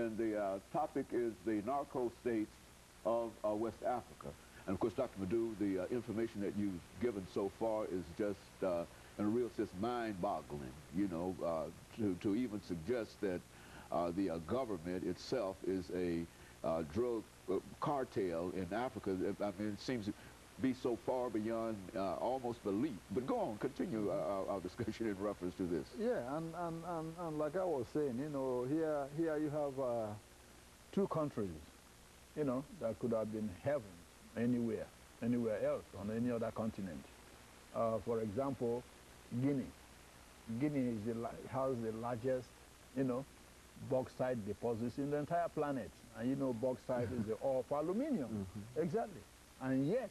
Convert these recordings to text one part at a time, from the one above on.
and the topic is the narco states of West Africa. And of course, Dr. Madu, the information that you've given so far is just, in a real sense, mind-boggling, you know, to even suggest that the government itself is a drug cartel in Africa. I mean, it seems to be so far beyond almost belief. But go on, continue our discussion in reference to this. Yeah, and like I was saying, you know, here you have two countries, you know, that could have been heaven anywhere else on any other continent. For example, Guinea. Guinea is has the largest, you know, bauxite deposits in the entire planet. And you know, bauxite is the ore for aluminium. Exactly. And yet,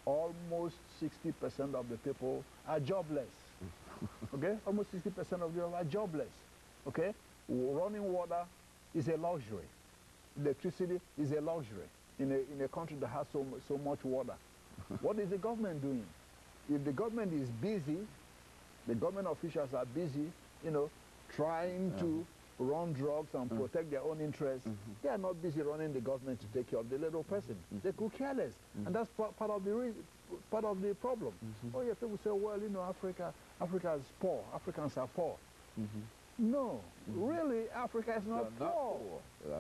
almost 60% of the people are jobless. Okay? Almost 60% of them are jobless. Okay? Running water is a luxury. Electricity is a luxury in a country that has so much water. What is the government doing? If the government is busy, the government officials are busy, you know, trying to run drugs and protect their own interests. They are not busy running the government to take care of the little person. They could care less. And that's part of the problem. Oh yeah, people say, well, you know, Africa is poor. Africans are poor. No, really, Africa is not poor.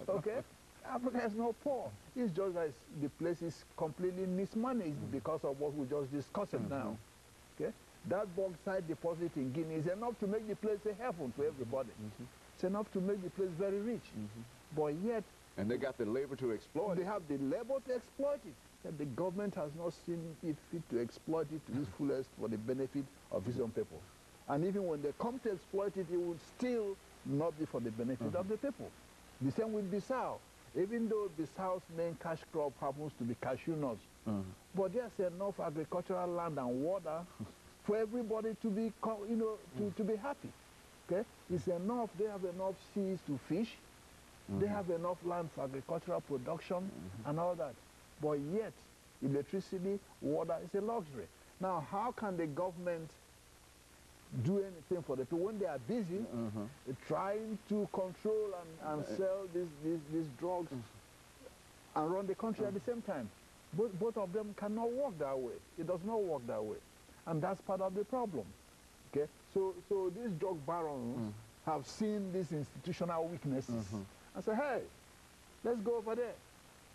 Okay? Africa is not poor. It's just that the place is completely mismanaged because of what we just discussed now. Okay? That bauxite deposit in Guinea is enough to make the place a heaven for everybody. It's enough to make the place very rich. But yet... And they got the labor to exploit it. They have the labor to exploit it. And the government has not seen it fit to exploit it to its fullest for the benefit of its own people. And even when they come to exploit it, it will still not be for the benefit of the people. The same with Bissau. Even though Bissau's main cash crop happens to be cashew nuts, but there's enough agricultural land and water for everybody to be, you know, to be happy. Okay, it's enough. They have enough seas to fish. They have enough land for agricultural production and all that. But yet, electricity, water is a luxury. Now, how can the government do anything for the people when they are busy trying to control and sell these drugs and run the country at the same time? Both of them cannot work that way. It does not work that way. And that's part of the problem. Okay? So these drug barons have seen these institutional weaknesses and say, hey, let's go over there.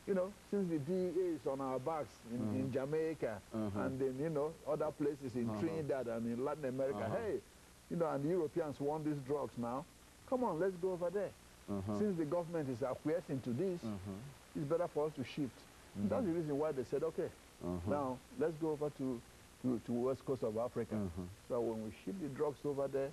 You know, since the DEA is on our backs in Jamaica and then, you know, other places in Trinidad and in Latin America, hey, you know, and the Europeans want these drugs now. Come on, let's go over there. Since the government is acquiescing to this, it's better for us to shift. That's the reason why they said, okay, now let's go over to west coast of Africa. So when we ship the drugs over there,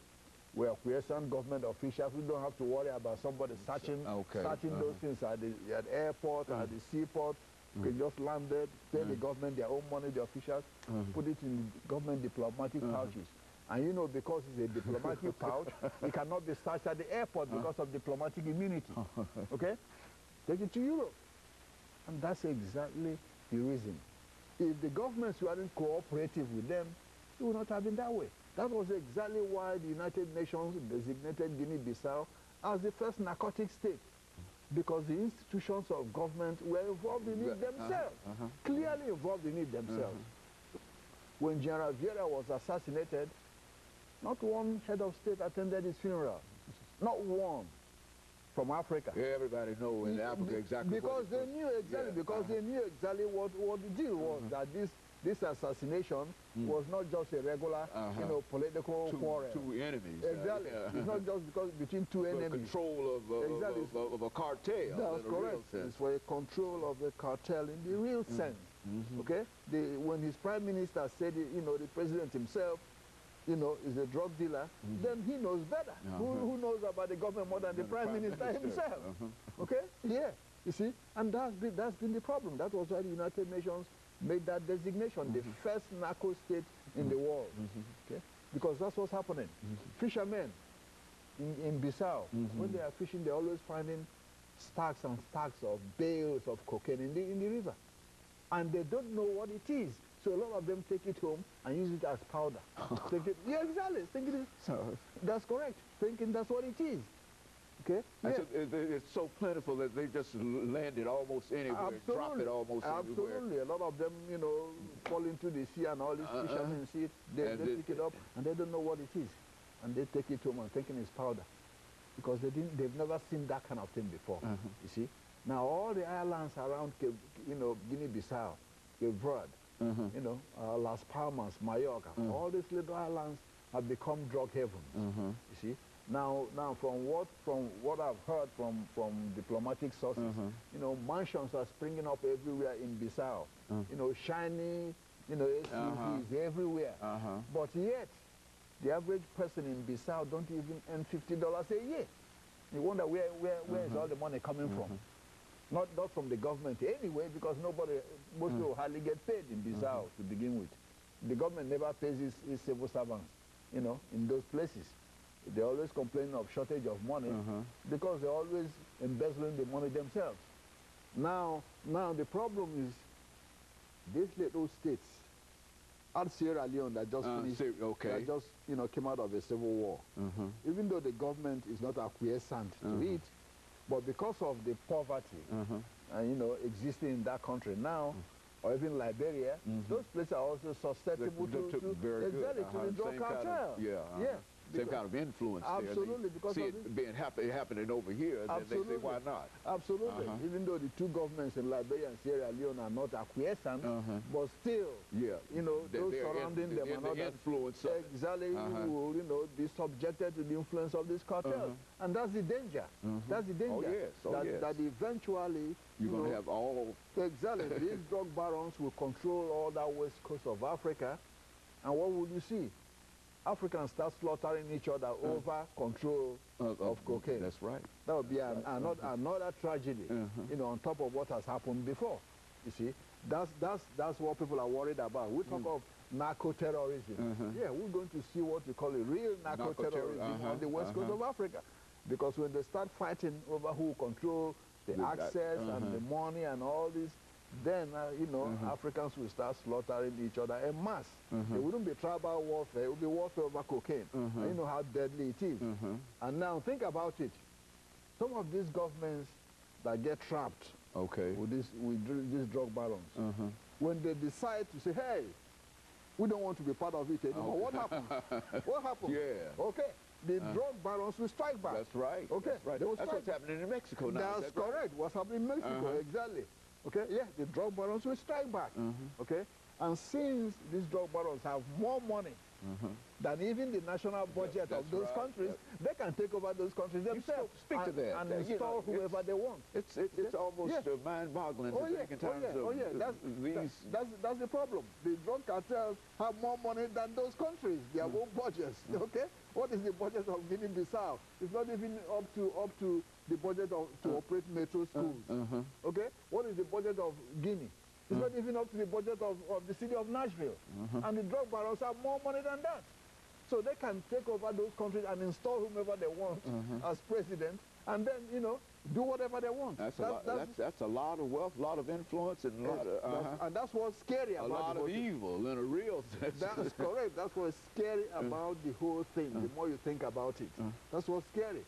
we are quiescent government officials. We don't have to worry about somebody searching those things at the airport, at the seaport. We can just land there, pay the government their own money, the officials, put it in government diplomatic pouches. And you know, because it's a diplomatic pouch, it cannot be searched at the airport because of diplomatic immunity. Okay? Take it to Europe. And that's exactly the reason. If the governments weren't cooperative with them, it would not have been that way. That was exactly why the United Nations designated Guinea-Bissau as the first narcotic state, because the institutions of government were involved in it themselves, clearly involved in it themselves. When General Vieira was assassinated, not one head of state attended his funeral, not one. From Africa. Everybody knows in Africa exactly because they knew exactly they knew exactly what the deal was, that this assassination was not just a regular you know, political quarrel. Two enemies. Exactly. It's not just because between two enemies. Control of a cartel. That's correct. It's for a control of a cartel in the real sense. Okay? When his prime minister said, you know, the president himself, you know, is a drug dealer, then he knows better. Who knows about the government more than the prime minister himself? Okay? Yeah. You see? And that's been the problem. That was why the United Nations made that designation, the first narco state in the world. Okay? Because that's what's happening. Fishermen in Bissau, when they are fishing, they're always finding stacks and stacks of bales of cocaine in the river. And they don't know what it is. So a lot of them take it home and use it as powder. Yeah, exactly. That's correct. Thinking that's what it is. Okay? And Yeah. so it's so plentiful that they just land it almost anywhere, drop it almost everywhere. Absolutely. A lot of them, you know, fall into the sea and all these fishermen see it. They pick it up and they don't know what it is. And they take it home and thinking it's powder. Because they've never seen that kind of thing before, you see. Now, all the islands around, Guinea-Bissau, Cape Verde, you know, Las Palmas, Mallorca, all these little islands have become drug havens, you see. Now, from what I've heard from diplomatic sources, you know, mansions are springing up everywhere in Bissau. You know, shiny, you know, SUVs everywhere. But yet, the average person in Bissau don't even earn $50 a year. You wonder where is all the money coming from? Not from the government anyway, because most people hardly get paid in Bissau to begin with. The government never pays its civil servants, you know, in those places. They always complain of shortage of money because they're always embezzling the money themselves. Now the problem is these little states, add Sierra Leone that just finished, that just came out of a civil war. Even though the government is not acquiescent to it, but because of the poverty existing in that country now, or even Liberia, those places are also susceptible to the drug cartel. Same kind of influence absolutely, there. Because see it being happening over here, then they say, why not? Absolutely. Even though the two governments in Liberia and Sierra Leone are not acquiescent, but still, you know, those surrounding them are not influence exactly will, be subjected to the influence of this cartel. And that's the danger. That's the danger. That eventually you're going to have all... Exactly. These drug barons will control all that west coast of Africa. And what will you see? Africans start slaughtering each other over control of cocaine. That's right. That would be another tragedy, on top of what has happened before. You see, that's what people are worried about. We talk of narco-terrorism. Yeah, we're going to see what we call a real narco-terrorism on the west coast of Africa. Because when they start fighting over who control the access and the money and all this, then, Africans will start slaughtering each other en masse. It wouldn't be tribal warfare, it would be warfare over cocaine. And you know how deadly it is. And now, think about it. Some of these governments that get trapped with these drug barons, when they decide to say, hey, we don't want to be part of it anymore, what happens? What happens? Yeah. Okay. The drug barons will strike back. That's right. Okay. That's right. That's what's happening in Mexico now. That's correct. What's happening in Mexico, exactly. Okay, yeah, the drug barons will strike back. Okay, and since these drug barons have more money than even the national budget of those countries, they can take over those countries themselves. Speak to that. And install whoever they want. It's almost mind-boggling to think in terms of these. That's the problem. The drug cartels have more money than those countries. Their own budgets. Okay, what is the budget of Guinea-Bissau? It's not even up to the budget to operate metro schools. Okay, what is the budget of Guinea? It's not even up to the budget of the city of Nashville. And the drug barons have more money than that. So they can take over those countries and install whomever they want as president, and then, do whatever they want. That's a lot of wealth, a lot of influence, and and that's what's scary about a lot of evil in a real sense. That's correct. That's what's scary about the whole thing. The more you think about it, that's what's scary.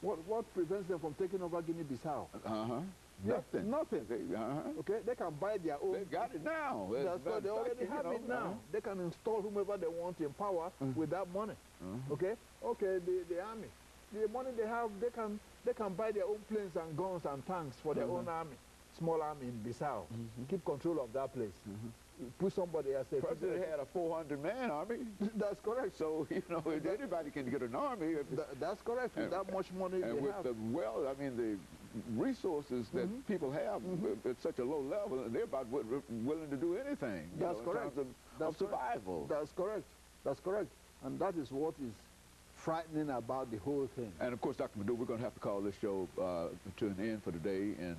What prevents them from taking over Guinea-Bissau? Nothing. Nothing. Okay, they can buy their own. They got it now. That's why they already have it now. They can install whomever they want in power with that money. Okay, the army, the money they have, they can buy their own planes and guns and tanks for their own army, small army in Bissau. Keep control of that place. Put somebody as a president had a 400-man army. That's correct. So anybody can get an army. That's correct. With that much money and they with have. the resources that people have at such a low level, and they're about willing to do anything. That's correct. In terms of survival. That's correct. That's correct. And that is what is frightening about the whole thing. And of course, Dr. Madu, we're going to have to call this show to an end for today, and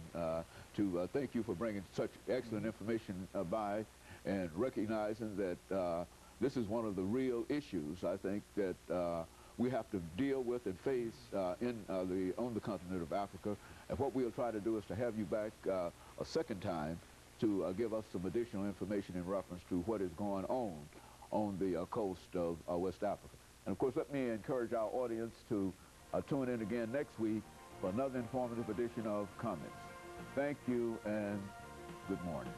to thank you for bringing such excellent information by, and recognizing that this is one of the real issues, I think, that we have to deal with and face on the continent of Africa. And what we'll try to do is to have you back a second time to give us some additional information in reference to what is going on the coast of West Africa. And of course, let me encourage our audience to tune in again next week for another informative edition of Comments. Thank you and good morning.